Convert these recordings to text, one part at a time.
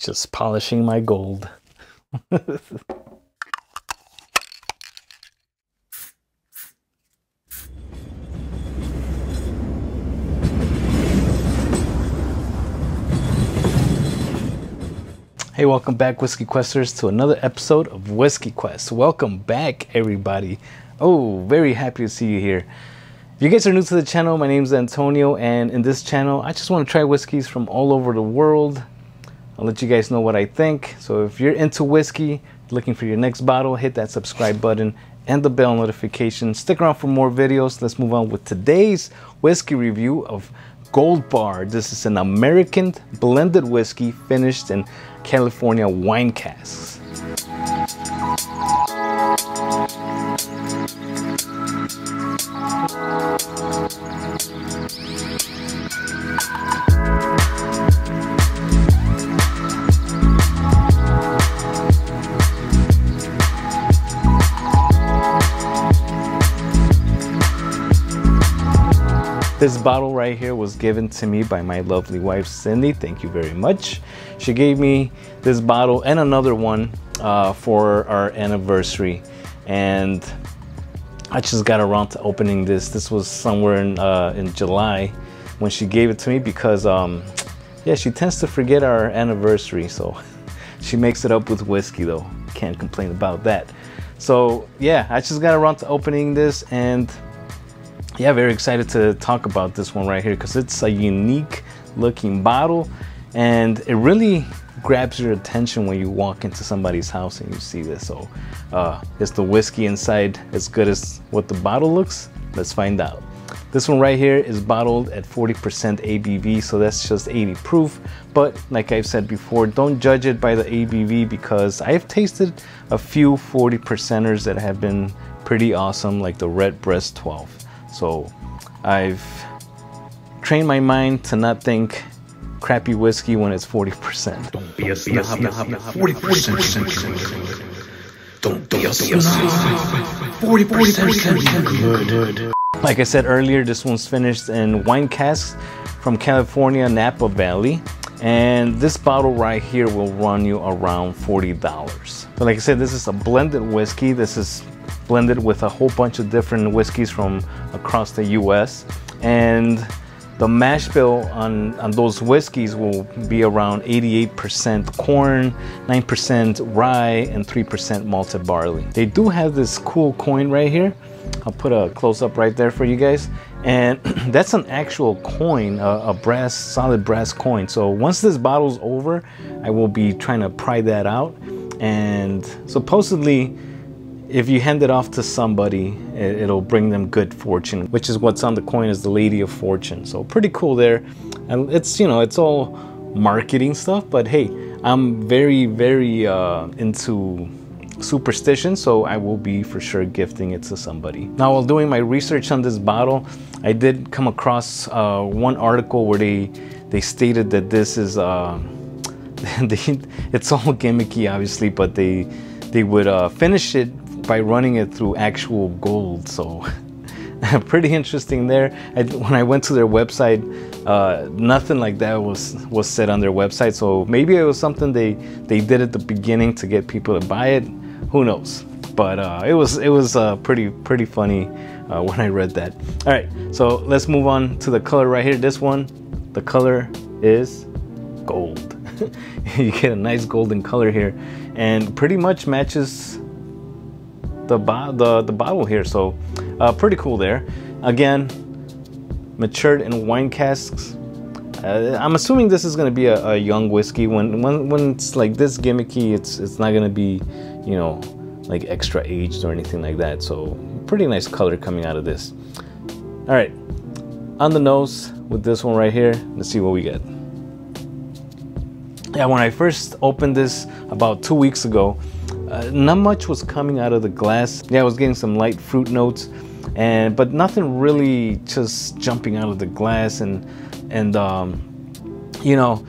Just polishing my gold. Hey, welcome back, Whiskey Questers, to another episode of Whiskey Quest. Welcome back, everybody. Oh, very happy to see you here. If you guys are new to the channel, my name is Antonio, and in this channel, I just want to try whiskeys from all over the world. I'll let you guys know what I think. So if you're into whiskey, looking for your next bottle, hit that subscribe button and the bell notification. Stick around for more videos. Let's move on with today's whiskey review of Gold Bar. This is an American blended whiskey finished in California wine casks. This bottle right here was given to me by my lovely wife, Cindy. Thank you very much. She gave me this bottle and another one for our anniversary. And I just got around to opening this. This was somewhere in July when she gave it to me because, yeah, she tends to forget our anniversary. So she makes it up with whiskey though. Can't complain about that. So yeah, I just got around to opening this, and yeah, very excited to talk about this one right here because it's a unique looking bottle and it really grabs your attention when you walk into somebody's house and you see this. So is the whiskey inside as good as what the bottle looks? Let's find out. This one right here is bottled at 40% ABV, so that's just 80 proof. But like I've said before, don't judge it by the ABV because I've tasted a few 40%ers that have been pretty awesome, like the Redbreast 12. So I've trained my mind to not think crappy whiskey when it's 40%. Don't be a snob. 40%. Don't be a snob. 40% good. Like I said earlier, this one's finished in wine casks from California, Napa Valley. And this bottle right here will run you around $40. So like I said, this is a blended whiskey. This is blended with a whole bunch of different whiskeys from across the US, and the mash bill on those whiskeys will be around 88% corn, 9% rye, and 3% malted barley. They do have this cool coin right here. I'll put a close-up right there for you guys, and that's an actual coin, a brass, solid brass coin. So once this bottle's over, I will be trying to pry that out, and supposedly if you hand it off to somebody, it'll bring them good fortune, which is what's on the coin, is the Lady of Fortune. So pretty cool there. And it's, you know, it's all marketing stuff, but hey, I'm very, very into superstition, so I will be for sure gifting it to somebody. Now, while doing my research on this bottle, I did come across one article where they stated that this is, it's all gimmicky obviously, but they would finish it by running it through actual gold. So pretty interesting there. When I went to their website, nothing like that was said on their website. So maybe it was something they did at the beginning to get people to buy it. Who knows? But it was pretty funny when I read that. All right, so let's move on to the color right here. This one, the color is gold. You get a nice golden color here, and pretty much matches the bottle here. So pretty cool there. Again, matured in wine casks. I'm assuming this is going to be a young whiskey. When it's like this gimmicky, it's not going to be, you know, like extra aged or anything like that. So pretty nice color coming out of this. All right, on the nose with this one right here, let's see what we get. Yeah, when I first opened this about 2 weeks ago, not much was coming out of the glass. Yeah, I was getting some light fruit notes, but nothing really just jumping out of the glass. And you know,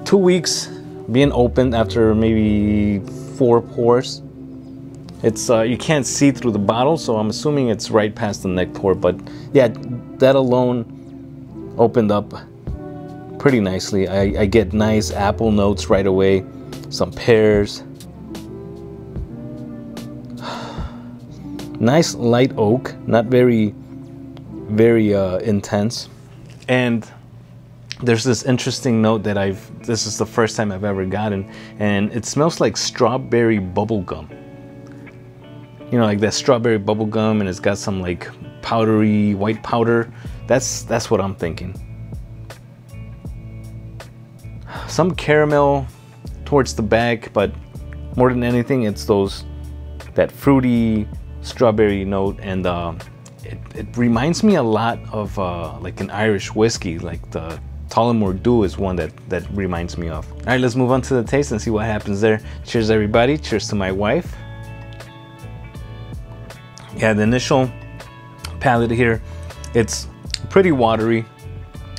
2 weeks being opened after maybe 4 pours, it's you can't see through the bottle, so I'm assuming it's right past the neck pour. But yeah, that alone opened up pretty nicely. I get nice apple notes right away, some pears, nice light oak, not very intense. And there's this interesting note that this is the first time I've ever gotten, and it smells like strawberry bubble gum. You know, like that strawberry bubble gum, and it's got some like powdery white powder. That's what I'm thinking. Some caramel towards the back, but more than anything, it's that fruity strawberry note, and it reminds me a lot of like an Irish whiskey, like the Tullamore Dew is one that reminds me of. All right, let's move on to the taste and see what happens there. Cheers, everybody. Cheers to my wife. Yeah, the initial palate here, it's pretty watery,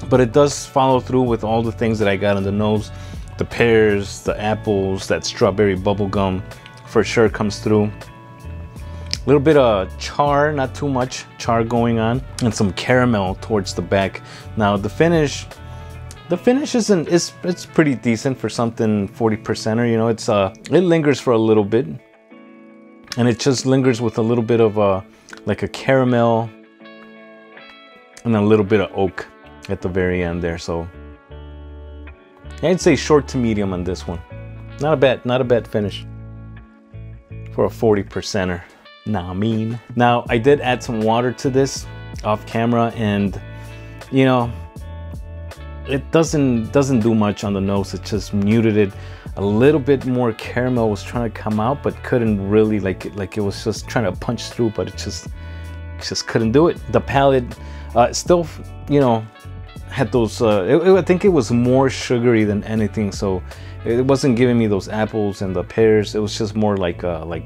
but it does follow through with all the things that I got on the nose. The pears, the apples, that strawberry bubble gum for sure comes through. A little bit of char, not too much char going on, and some caramel towards the back. Now the finish it's pretty decent for something 40%er. You know, it lingers for a little bit, and it just lingers with a little bit of like a caramel and a little bit of oak at the very end there. So I'd say short to medium on this one. Not a bad finish for a 40%er. Nah, I mean. Now I did add some water to this off camera, and you know, it doesn't do much on the nose. It just muted it a little bit more. Caramel was trying to come out, but couldn't really, like it was just trying to punch through, but it just couldn't do it. The palate still, you know, had those I think it was more sugary than anything, so it wasn't giving me those apples and the pears. It was just more like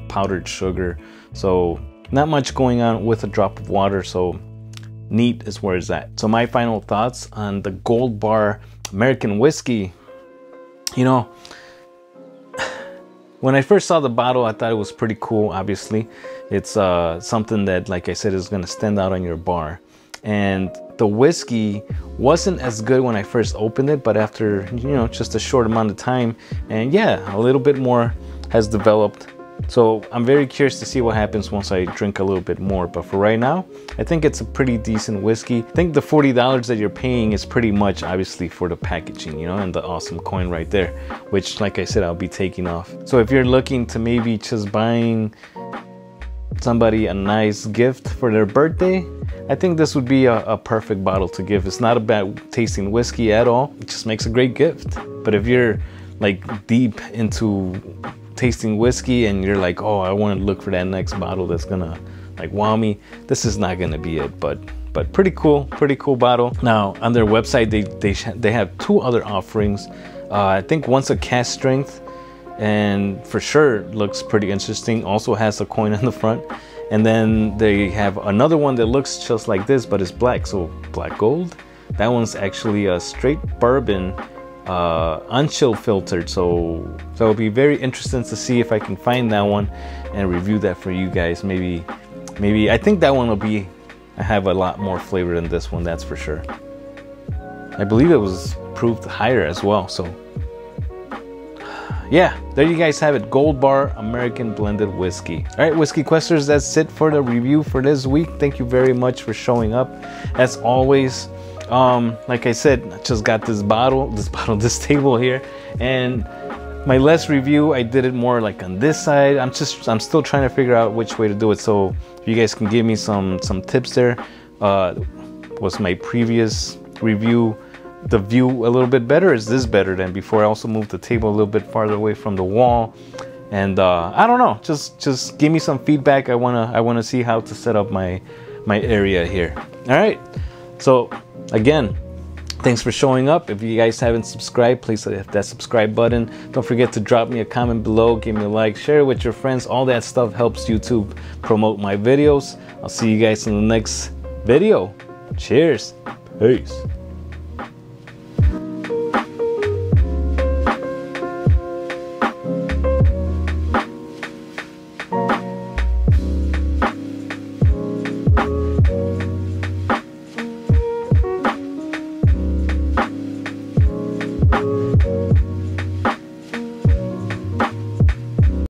powdered sugar, so not much going on with a drop of water. So neat is where it's at. So my final thoughts on the Gold Bar American whiskey. You know, when I first saw the bottle, I thought it was pretty cool. Obviously, it's something that, like I said, is going to stand out on your bar. And the whiskey wasn't as good when I first opened it, but after, you know, just a short amount of time, and yeah, a little bit more has developed. So I'm very curious to see what happens once I drink a little bit more. But for right now, I think it's a pretty decent whiskey. I think the $40 that you're paying is pretty much obviously for the packaging, you know, and the awesome coin right there, which, like I said, I'll be taking off. So if you're looking to maybe just buying somebody a nice gift for their birthday, I think this would be a perfect bottle to give. It's not a bad tasting whiskey at all. It just makes a great gift. But if you're like deep into tasting whiskey and you're like, oh, I want to look for that next bottle that's gonna like wow me, this is not gonna be it. But pretty cool bottle. Now on their website, they have two other offerings. I think one's a cask strength, and for sure looks pretty interesting. Also has a coin on the front. And then they have another one that looks just like this, but it's black, so black gold. That one's actually a straight bourbon, unchill filtered. So it'll be very interesting to see if I can find that one and review that for you guys. Maybe I think that one will have a lot more flavor than this one, that's for sure. I believe it was proved higher as well. So yeah, there you guys have it. Gold Bar American Blended Whiskey. All right, Whiskey Questers, that's it for the review for this week. Thank you very much for showing up. As always, like I said, I just got this table here, and my last review, I did it more like on this side. I'm still trying to figure out which way to do it. So if you guys can give me some tips there. Was my previous review the view a little bit better? Is this better than before? I also moved the table a little bit farther away from the wall, and I don't know, just give me some feedback. I wanna see how to set up my area here. All right, so again, thanks for showing up. If you guys haven't subscribed, please hit that subscribe button. Don't forget to drop me a comment below, give me a like, share it with your friends. All that stuff helps YouTube promote my videos. I'll see you guys in the next video. Cheers. Peace.